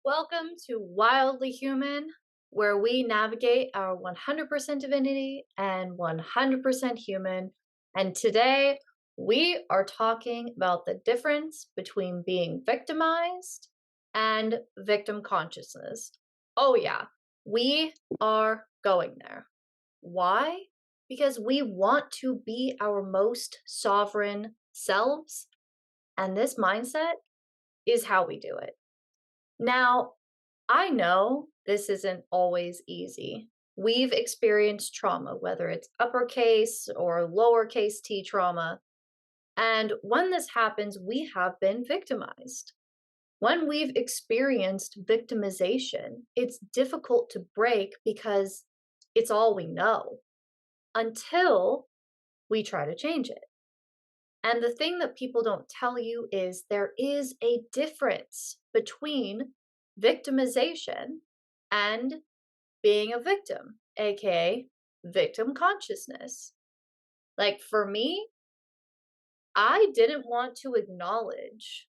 Welcome to Wildly Human, where we navigate our 100% divinity and 100% human. And today we are talking about the difference between being victimized and victim consciousness. Oh, yeah, we are going there. Why? Because we want to be our most sovereign selves, and this mindset is how we do it. Now, I know this isn't always easy. We've experienced trauma, whether it's uppercase or lowercase t trauma. And when this happens, we have been victimized. When we've experienced victimization, it's difficult to break because it's all we know until we try to change it. And the thing that people don't tell you is there is a difference between victimization and being a victim, aka victim consciousness. Like for me, I didn't want to acknowledge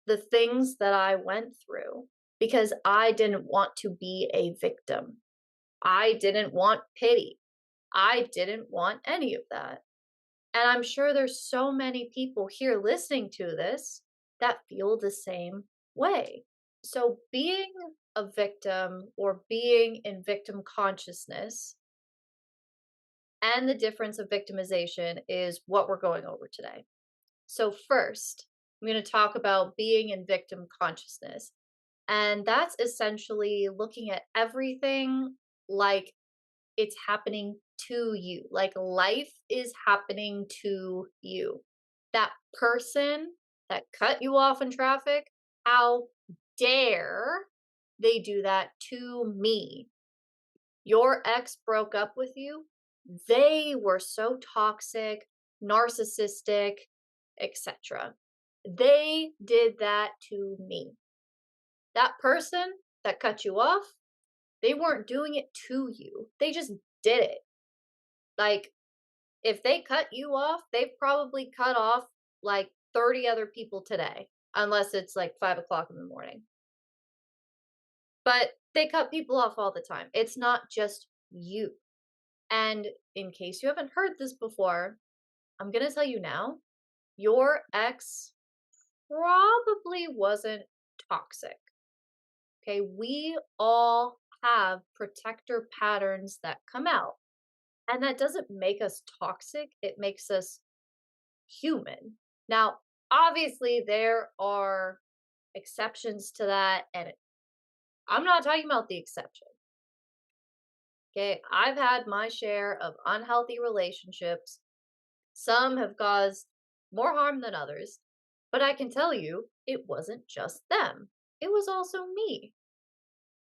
the things that I went through because I didn't want to be a victim. I didn't want pity. I didn't want any of that. And I'm sure there's so many people here listening to this that feel the same way. So, being a victim or being in victim consciousness and the difference of victimization is what we're going over today. So, first, I'm going to talk about being in victim consciousness. And that's essentially looking at everything like it's happening to you. Like life is happening to you. That person that cut you off in traffic, how dare they do that to me? Your ex broke up with you. They were so toxic, narcissistic, etc. They did that to me. That person that cut you off, they weren't doing it to you. They just did it. Like, if they cut you off, they've probably cut off like 30 other people today, unless it's like 5 o'clock in the morning. But they cut people off all the time. It's not just you. And in case you haven't heard this before, I'm going to tell you now your ex probably wasn't toxic. Okay. We all have protector patterns that come out. And that doesn't make us toxic, it makes us human. Now, obviously, there are exceptions to that, and I'm not talking about the exception. Okay, I've had my share of unhealthy relationships. Some have caused more harm than others, but I can tell you it wasn't just them, it was also me,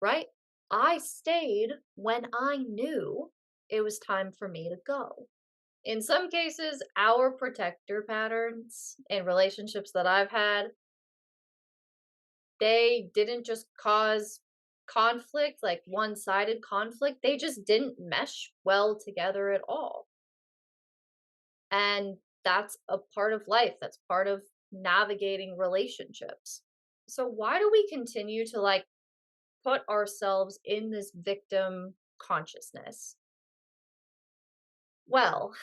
right? I stayed when I knew it was time for me to go. In some cases, our protector patterns in relationships that I've had, they didn't just cause conflict, like one-sided conflict. They just didn't mesh well together at all. And that's a part of life. That's part of navigating relationships. So why do we continue to like put ourselves in this victim consciousness? Well,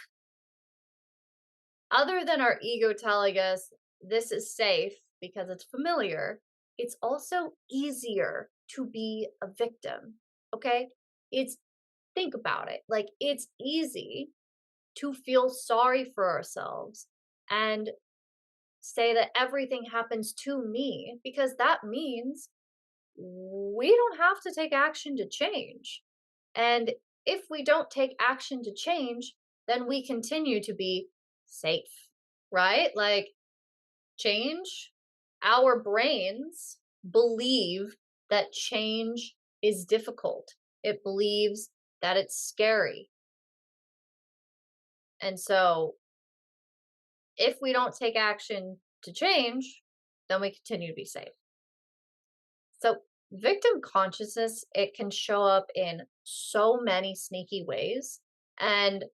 other than our ego telling us this is safe because it's familiar, it's also easier to be a victim. Okay? It's think about it. Like it's easy to feel sorry for ourselves and say that everything happens to me because that means we don't have to take action to change. And if we don't take action to change, then we continue to be safe, right? Like change, our brains believe that change is difficult. It believes that it's scary. And so if we don't take action to change, then we continue to be safe. So victim consciousness, it can show up in so many sneaky ways. And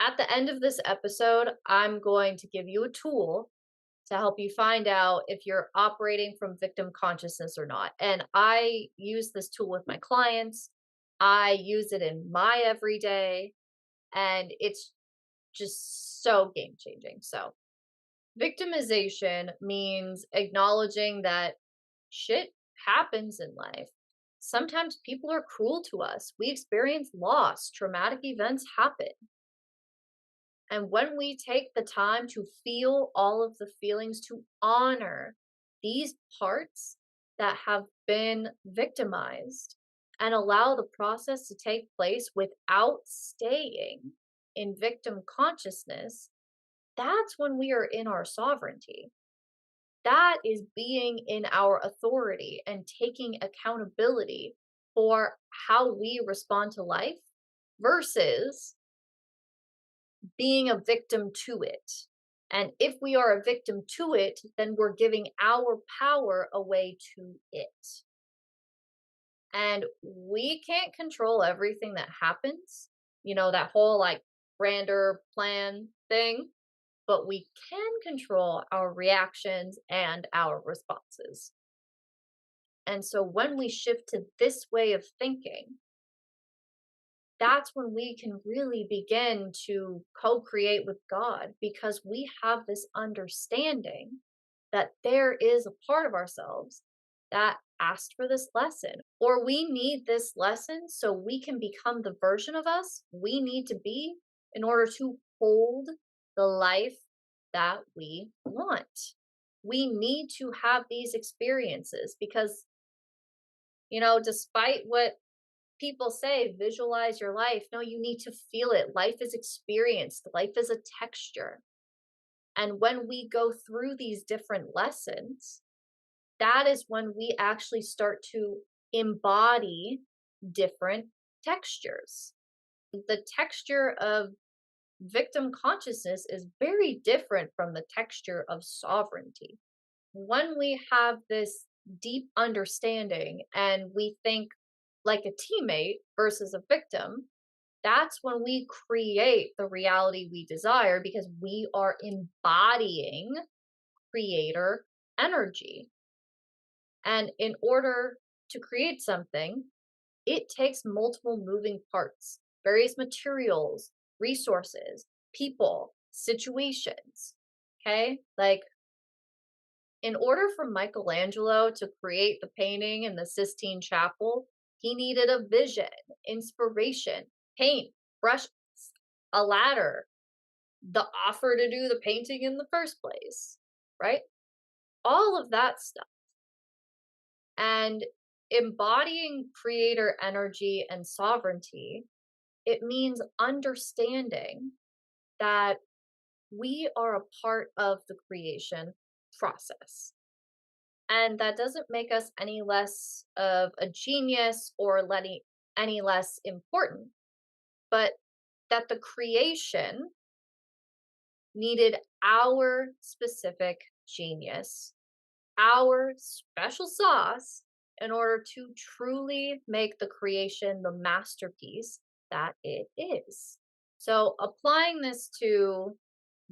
at the end of this episode, I'm going to give you a tool to help you find out if you're operating from victim consciousness or not. And I use this tool with my clients. I use it in my everyday, and it's just so game changing. So, victimization means acknowledging that shit happens in life. Sometimes people are cruel to us. We experience loss, traumatic events happen. And when we take the time to feel all of the feelings, to honor these parts that have been victimized and allow the process to take place without staying in victim consciousness, that's when we are in our sovereignty. That is being in our authority and taking accountability for how we respond to life versus being a victim to it. And if we are a victim to it, then we're giving our power away to it. And we can't control everything that happens, that whole like grander plan thing, but we can control our reactions and our responses. And so when we shift to this way of thinking, that's when we can really begin to co create with God because we have this understanding that there is a part of ourselves that asked for this lesson, or we need this lesson so we can become the version of us we need to be in order to hold the life that we want. We need to have these experiences because, despite what people say, visualize your life. No, you need to feel it. Life is experienced, life is a texture. And when we go through these different lessons, that is when we actually start to embody different textures. The texture of victim consciousness is very different from the texture of sovereignty. When we have this deep understanding and we think like a teammate versus a victim, that's when we create the reality we desire because we are embodying creator energy. And in order to create something, it takes multiple moving parts, various materials, resources, people, situations. Okay. Like, in order for Michelangelo to create the painting in the Sistine Chapel, he needed a vision, inspiration, paint, brush, a ladder, the offer to do the painting in the first place, right? All of that stuff. And embodying creator energy and sovereignty, it means understanding that we are a part of the creation process. And that doesn't make us any less of a genius or any less important, but that the creation needed our specific genius, our special sauce, in order to truly make the creation the masterpiece that it is. So, applying this to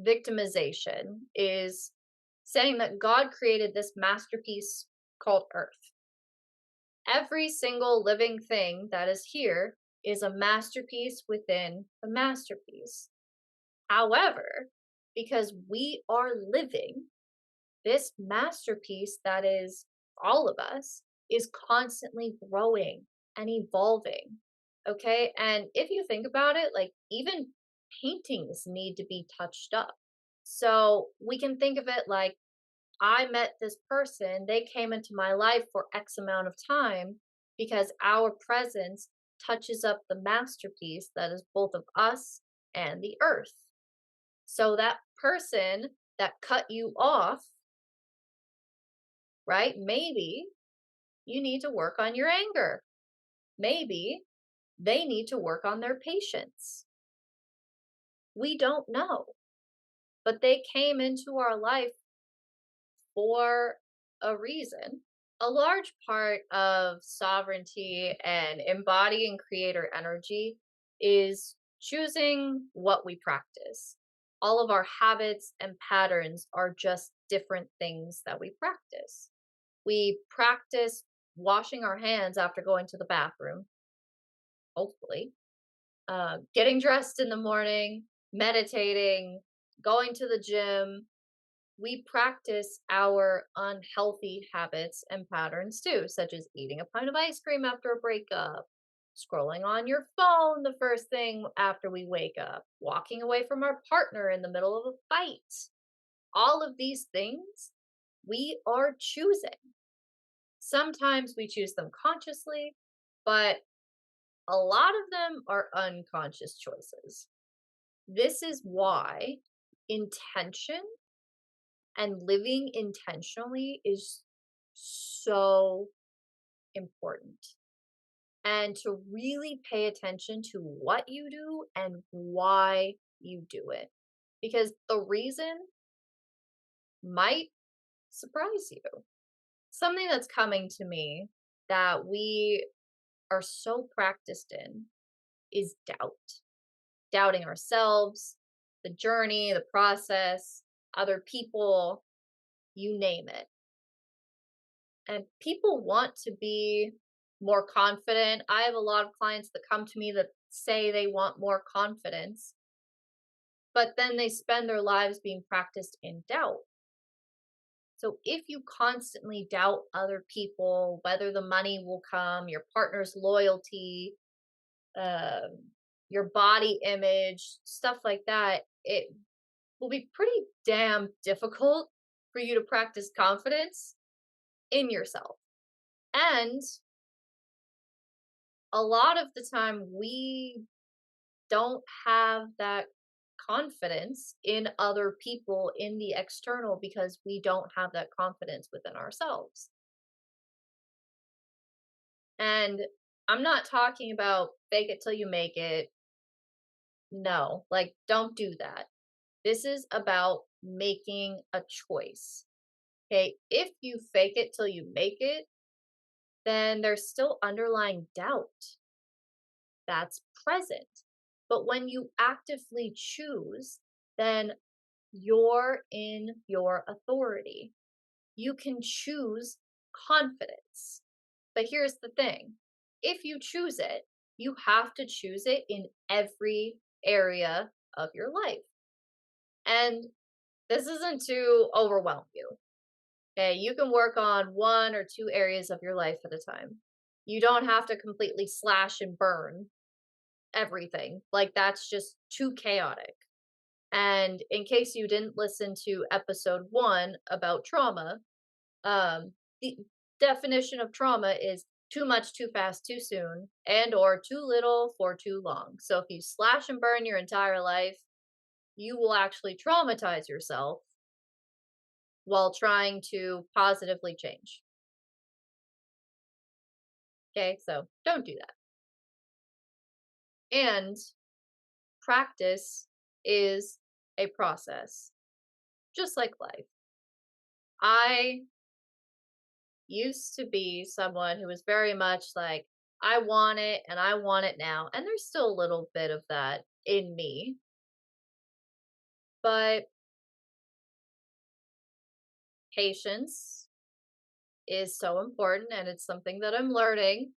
victimization is saying that God created this masterpiece called Earth. Every single living thing that is here is a masterpiece within a masterpiece. However, because we are living, this masterpiece that is all of us is constantly growing and evolving. Okay. And if you think about it, like even paintings need to be touched up. So we can think of it like I met this person, they came into my life for X amount of time because our presence touches up the masterpiece that is both of us and the earth. So that person that cut you off, right? Maybe you need to work on your anger. Maybe they need to work on their patience. We don't know, but they came into our life for a reason. A large part of sovereignty and embodying creator energy is choosing what we practice. All of our habits and patterns are just different things that we practice. We practice washing our hands after going to the bathroom, hopefully, getting dressed in the morning, meditating, going to the gym. We practice our unhealthy habits and patterns too, such as eating a pint of ice cream after a breakup, scrolling on your phone the first thing after we wake up, walking away from our partner in the middle of a fight. All of these things we are choosing. Sometimes we choose them consciously, but a lot of them are unconscious choices. This is why intention and living intentionally is so important. And to really pay attention to what you do and why you do it. Because the reason might surprise you. Something that's coming to me that we are so practiced in is doubt. Doubting ourselves, the journey, the process, other people, you name it. And people want to be more confident. I have a lot of clients that come to me that say they want more confidence, but then they spend their lives being practiced in doubt. So if you constantly doubt other people, whether the money will come, your partner's loyalty, your body image, stuff like that, it will be pretty damn difficult for you to practice confidence in yourself. And a lot of the time, we don't have that confidence in other people in the external because we don't have that confidence within ourselves. And I'm not talking about fake it till you make it. No, like, don't do that. This is about making a choice. Okay. If you fake it till you make it, then there's still underlying doubt that's present. But when you actively choose, then you're in your authority. You can choose confidence. But here's the thing, if you choose it, you have to choose it in every area of your life. And this isn't to overwhelm you. Okay, you can work on one or two areas of your life at a time. You don't have to completely slash and burn everything. Like, that's just too chaotic. And in case you didn't listen to episode 1 about trauma, the definition of trauma is too much, too fast, too soon, and or too little for too long. So if you slash and burn your entire life, you will actually traumatize yourself while trying to positively change. Okay, so don't do that. And practice is a process, just like life. I used to be someone who was very much like, I want it and I want it now. And there's still a little bit of that in me. But patience is so important and it's something that I'm learning.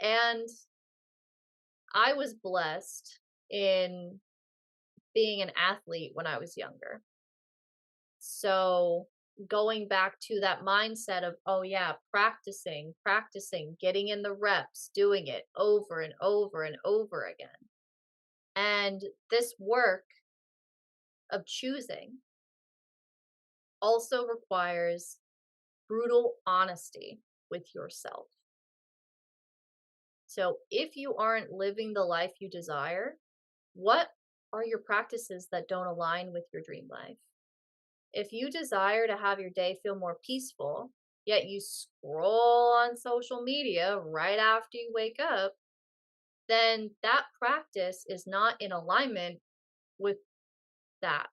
And I was blessed in being an athlete when I was younger. So going back to that mindset of, oh yeah, practicing, getting in the reps, doing it over and over and over again. And this work of choosing also requires brutal honesty with yourself. So if you aren't living the life you desire, what are your practices that don't align with your dream life? If you desire to have your day feel more peaceful, yet you scroll on social media right after you wake up, then that practice is not in alignment with that.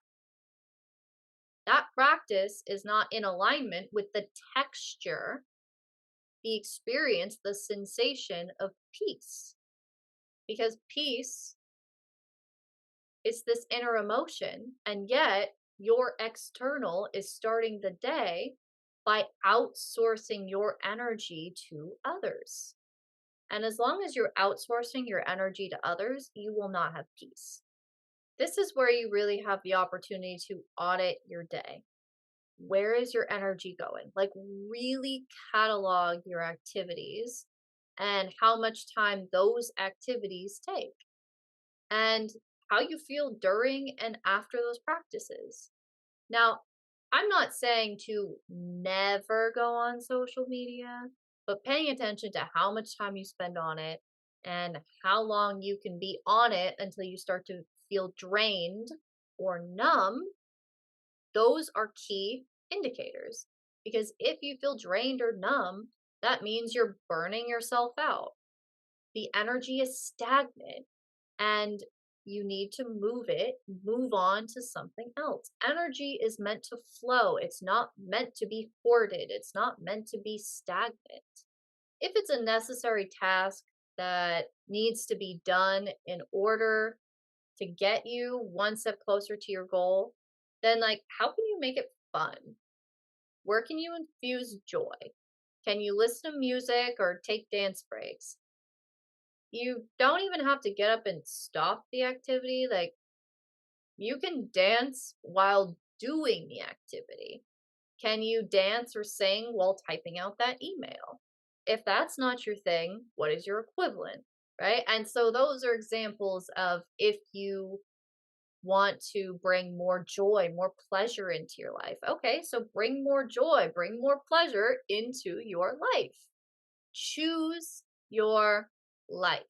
That practice is not in alignment with the texture, the experience, the sensation of peace. Because peace It's this inner emotion, and yet your external is starting the day by outsourcing your energy to others. And as long as you're outsourcing your energy to others, you will not have peace. This is where you really have the opportunity to audit your day. Where is your energy going? Like, really catalog your activities and how much time those activities take, and how you feel during and after those practices. Now, I'm not saying to never go on social media, but paying attention to how much time you spend on it and how long you can be on it until you start to feel drained or numb, those are key indicators. Because if you feel drained or numb, that means you're burning yourself out. The energy is stagnant and you need to move on to something else. Energy is meant to flow, it's not meant to be hoarded, it's not meant to be stagnant. If it's a necessary task that needs to be done in order to get you one step closer to your goal, then like how can you make it fun? Where can you infuse joy? Can you listen to music or take dance breaks? You don't even have to get up and stop the activity. Like, you can dance while doing the activity. Can you dance or sing while typing out that email? If that's not your thing, what is your equivalent? Right. And so those are examples of if you want to bring more joy, more pleasure into your life. Okay. So bring more joy, bring more pleasure into your life. Choose your life.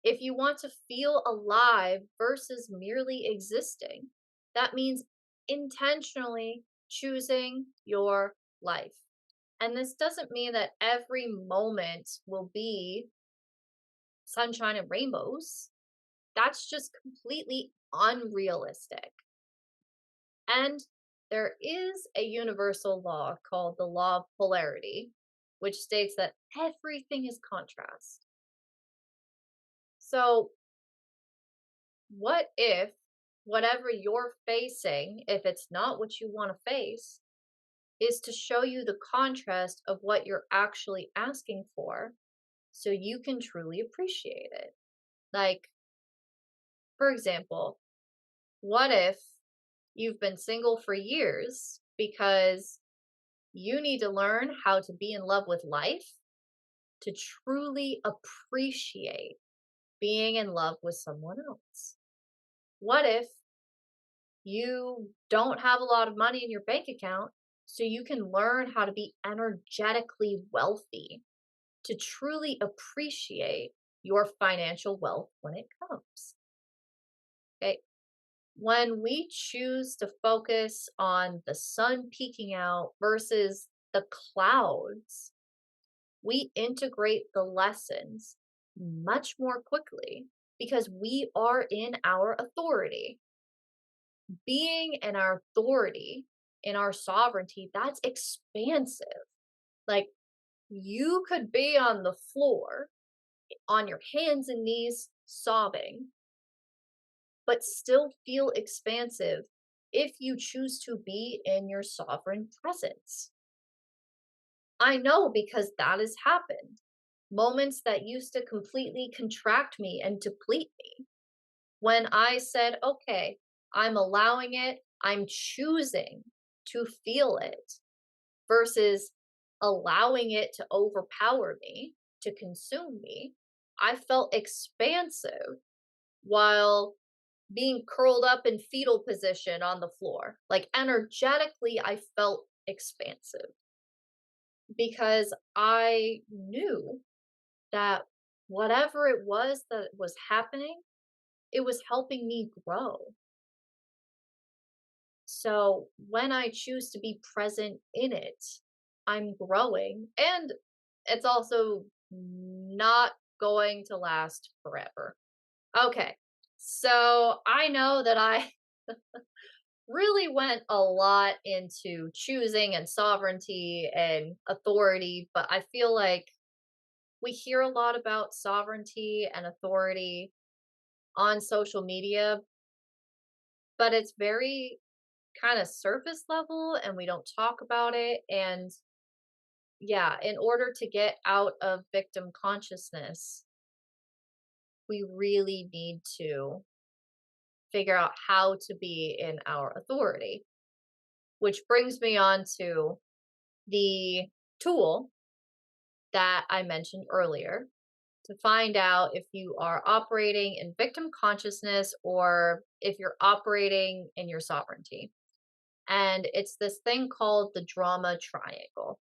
If you want to feel alive versus merely existing, that means intentionally choosing your life. And this doesn't mean that every moment will be sunshine and rainbows. That's just completely unrealistic. And there is a universal law called the law of polarity, which states that everything is contrast. So, what if whatever you're facing, if it's not what you want to face, is to show you the contrast of what you're actually asking for so you can truly appreciate it? Like, for example, what if you've been single for years because you need to learn how to be in love with life to truly appreciate being in love with someone else? What if you don't have a lot of money in your bank account, so you can learn how to be energetically wealthy to truly appreciate your financial wealth when it comes? Okay. When we choose to focus on the sun peeking out versus the clouds, we integrate the lessons much more quickly because we are in our authority. Being in our authority, in our sovereignty, that's expansive. Like, you could be on the floor on your hands and knees sobbing, but still feel expansive if you choose to be in your sovereign presence. I know because that has happened. Moments that used to completely contract me and deplete me. When I said, okay, I'm allowing it, I'm choosing to feel it versus allowing it to overpower me, to consume me, I felt expansive while being curled up in fetal position on the floor. Like, energetically, I felt expansive because I knew that whatever it was that was happening, it was helping me grow. So when I choose to be present in it, I'm growing, and it's also not going to last forever. Okay. So I know that I really went a lot into choosing and sovereignty and authority, but I feel like we hear a lot about sovereignty and authority on social media, but it's very kind of surface level and we don't talk about it. And yeah, in order to get out of victim consciousness, we really need to figure out how to be in our authority, which brings me on to the tool that I mentioned earlier to find out if you are operating in victim consciousness or if you're operating in your sovereignty. And it's this thing called the drama triangle,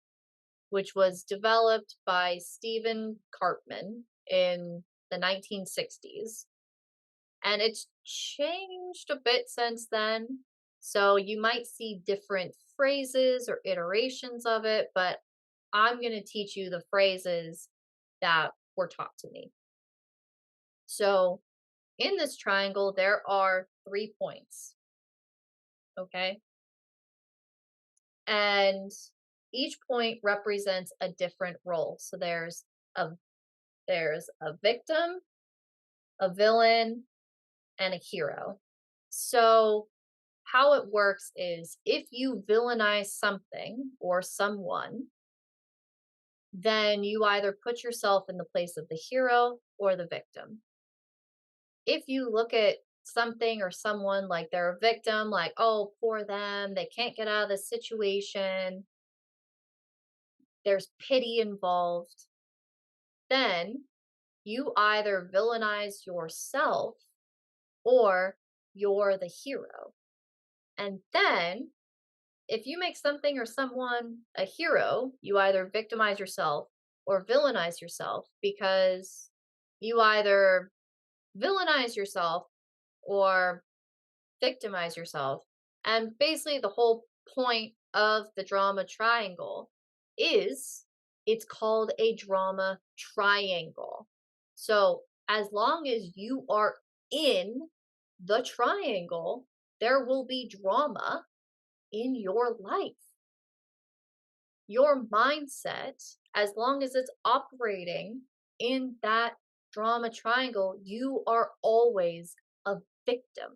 which was developed by Stephen Cartman in the 1960s. And it's changed a bit since then. So you might see different phrases or iterations of it, but I'm going to teach you the phrases that were taught to me. So in this triangle, there are 3 points. Okay. And each point represents a different role. So a there's a victim, a villain, and a hero. So how it works is if you villainize something or someone, then you either put yourself in the place of the hero or the victim. If you look at something or someone like they're a victim, like, oh, poor them, they can't get out of this situation, there's pity involved, then you either villainize yourself or you're the hero. And then if you make something or someone a hero, you either victimize yourself or villainize yourself because you either villainize yourself or victimize yourself. And basically, the whole point of the drama triangle is it's called a drama triangle. So, as long as you are in the triangle, there will be drama in your life. Your mindset, as long as it's operating in that drama triangle, you are always a victim.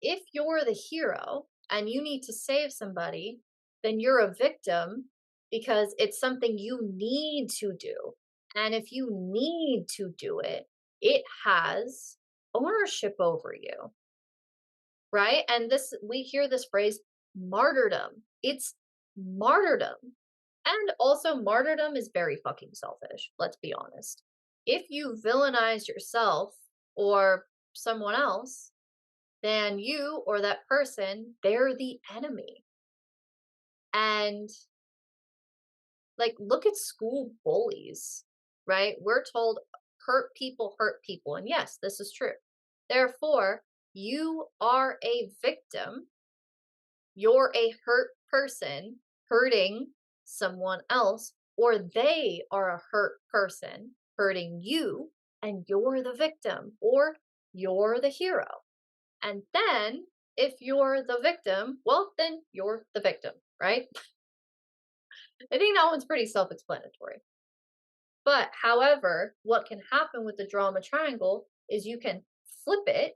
If you're the hero and you need to save somebody, then you're a victim because it's something you need to do. And if you need to do it, it has ownership over you, right? And this, we hear this phrase martyrdom. It's martyrdom. And also, martyrdom is very fucking selfish. Let's be honest. If you villainize yourself or someone else, then you or that person, they're the enemy. And like, look at school bullies, right? We're told hurt people hurt people. And yes, this is true. Therefore, you are a victim. You're a hurt person hurting someone else, or they are a hurt person hurting you, and you're the victim, or you're the hero. And then if you're the victim, well, then you're the victim, right? I think that one's pretty self explanatory. But however, what can happen with the drama triangle is you can flip it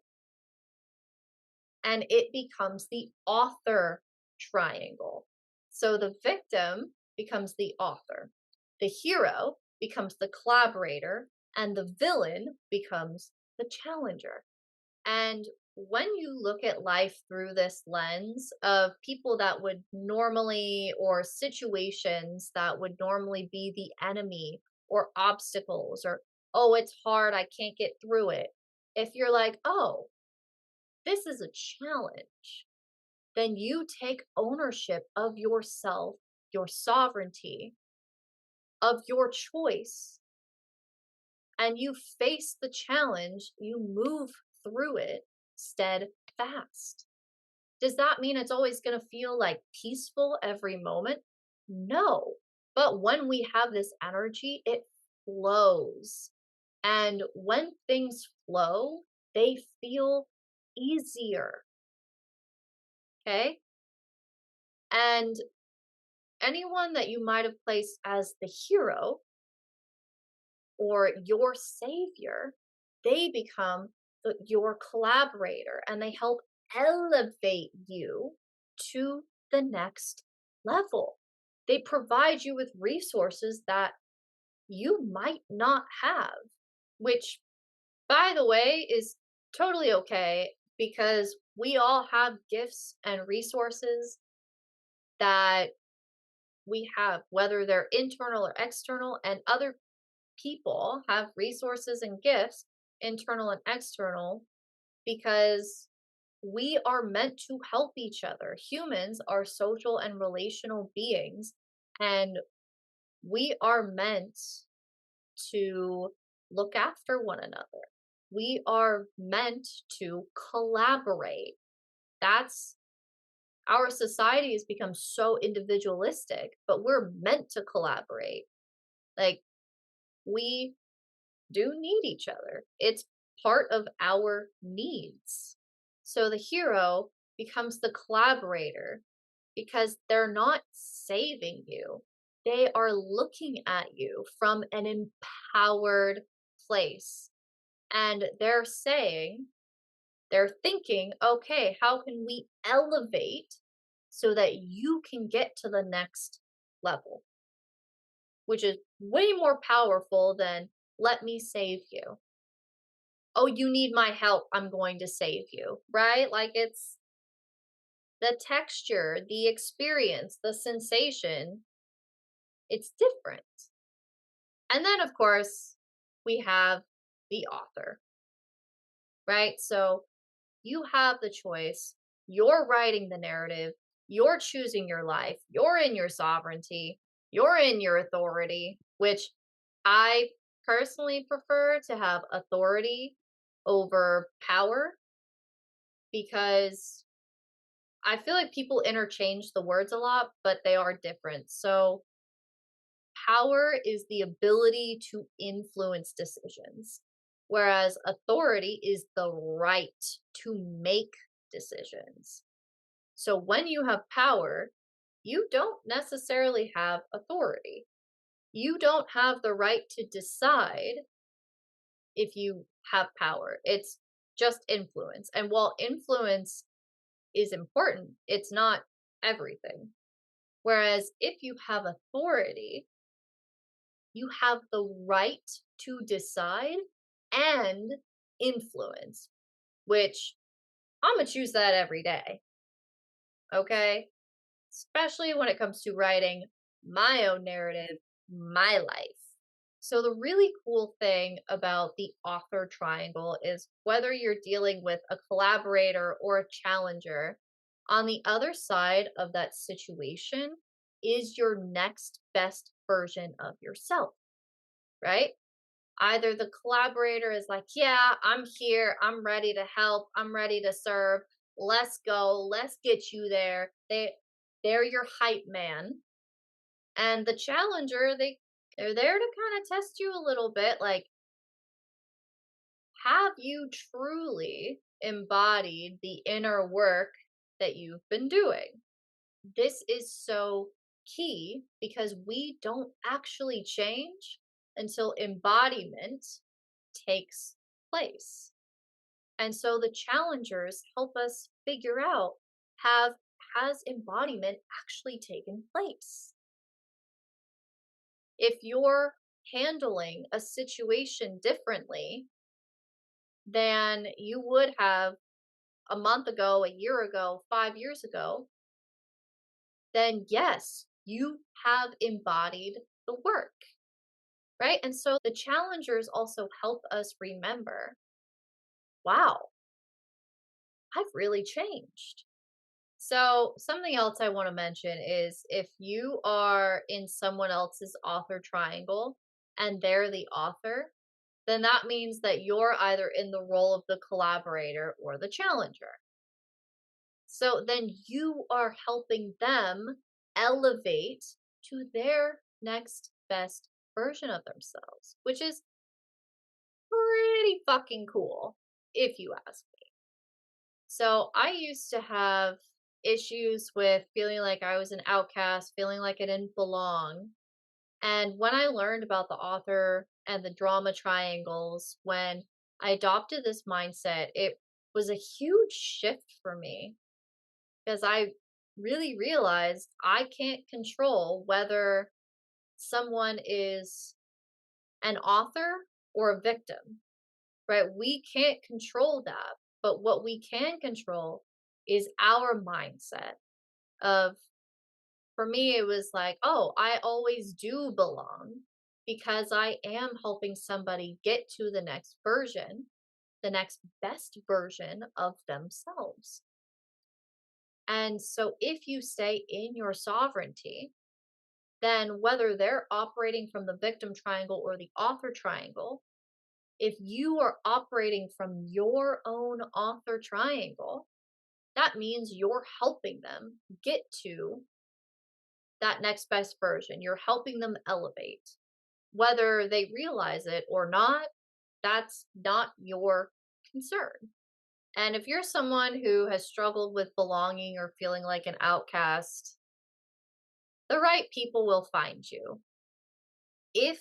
and it becomes the author triangle. So the victim becomes the author, the hero becomes the collaborator, and the villain becomes the challenger. And when you look at life through this lens of people that would normally, or situations that would normally be the enemy, or obstacles, or, oh, it's hard, I can't get through it. If you're like, oh, this is a challenge, then you take ownership of yourself, your sovereignty, of your choice, and you face the challenge, you move through it steadfast. Does that mean it's always going to feel like peaceful every moment? No. But when we have this energy, it flows. And when things flow, they feel easier. Okay. And anyone that you might have placed as the hero or your savior, they become your collaborator and they help elevate you to the next level. They provide you with resources that you might not have, which, by the way, is totally okay because we all have gifts and resources that we have, whether they're internal or external, and other people have resources and gifts, internal and external, because we are meant to help each other. Humans are social and relational beings, and we are meant to look after one another. We are meant to collaborate. That's Our society has become so individualistic, but we're meant to collaborate. Like, we do need each other. It's part of our needs. So the hero becomes the collaborator because they're not saving you. They are looking at you from an empowered place. And they're thinking, okay, how can we elevate so that you can get to the next level? Which is way more powerful than let me save you. Oh, you need my help. I'm going to save you, right? Like, it's the texture, the experience, the sensation, it's different. And then, of course, we have the author, right? So you have the choice. You're writing the narrative. You're choosing your life. You're in your sovereignty. You're in your authority, which I personally prefer to have authority over power because I feel like people interchange the words a lot, but they are different. So, power is the ability to influence decisions, whereas authority is the right to make decisions. So, when you have power, you don't necessarily have authority. You don't have the right to decide if you have power. It's just influence. And while influence is important, it's not everything. Whereas if you have authority, you have the right to decide and influence, which I'm going to choose that every day. Okay. Especially when it comes to writing my own narrative, my life. So, the really cool thing about the author triangle is whether you're dealing with a collaborator or a challenger, on the other side of that situation is your next best version of yourself, right? Either the collaborator is like, yeah, I'm here, I'm ready to help, I'm ready to serve, let's go, let's get you there. They're your hype man. And the challenger, they're there to kind of test you a little bit, like, have you truly embodied the inner work that you've been doing? This is so key because we don't actually change until embodiment takes place. And so the challengers help us figure out, have has embodiment actually taken place? If you're handling a situation differently than you would have a month ago, a year ago, 5 years ago, then yes, you have embodied the work, right? And so the challengers also help us remember, wow, I've really changed. So, something else I want to mention is if you are in someone else's author triangle and they're the author, then that means that you're either in the role of the collaborator or the challenger. So then you are helping them elevate to their next best version of themselves, which is pretty fucking cool, if you ask me. So I used to have issues with feeling like I was an outcast, feeling like I didn't belong. And when I learned about the author and the drama triangles, when I adopted this mindset, it was a huge shift for me because I really realized I can't control whether someone is an author or a victim, right? We can't control that. But what we can control is our mindset of, for me, it was like, oh, I always do belong because I am helping somebody get to the next version, the next best version of themselves. And so if you stay in your sovereignty, then whether they're operating from the victim triangle or the author triangle, if you are operating from your own author triangle, that means you're helping them get to that next best version. You're helping them elevate. Whether they realize it or not, that's not your concern. And if you're someone who has struggled with belonging or feeling like an outcast, the right people will find you if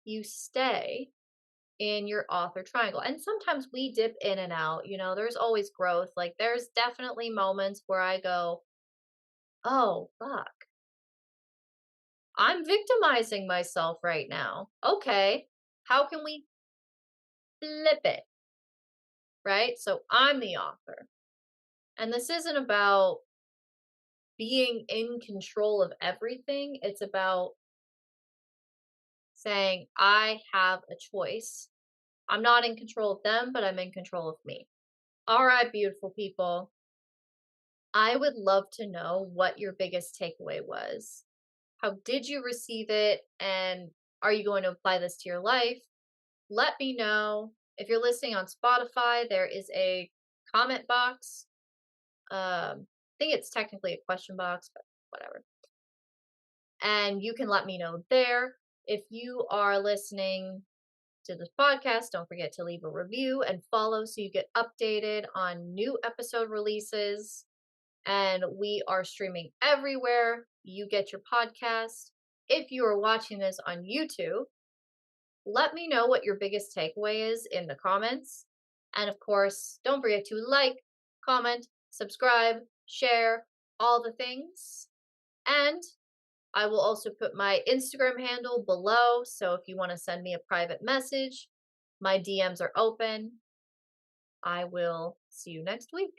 you stay in your author triangle. And sometimes we dip in and out, there's always growth. Like there's definitely moments where I go, oh, fuck, I'm victimizing myself right now. Okay, how can we flip it? Right? So I'm the author. And this isn't about being in control of everything. It's about saying, I have a choice. I'm not in control of them, but I'm in control of me. All right, beautiful people. I would love to know what your biggest takeaway was. How did you receive it? And are you going to apply this to your life? Let me know. If you're listening on Spotify, there is a comment box. I think it's technically a question box, but whatever. And you can let me know there. If you are listening to this podcast, don't forget to leave a review and follow so you get updated on new episode releases. And we are streaming everywhere you get your podcast. If you are watching this on YouTube, let me know what your biggest takeaway is in the comments. And of course, don't forget to like, comment, subscribe, share, all the things. And I will also put my Instagram handle below. So if you want to send me a private message, my DMs are open. I will see you next week.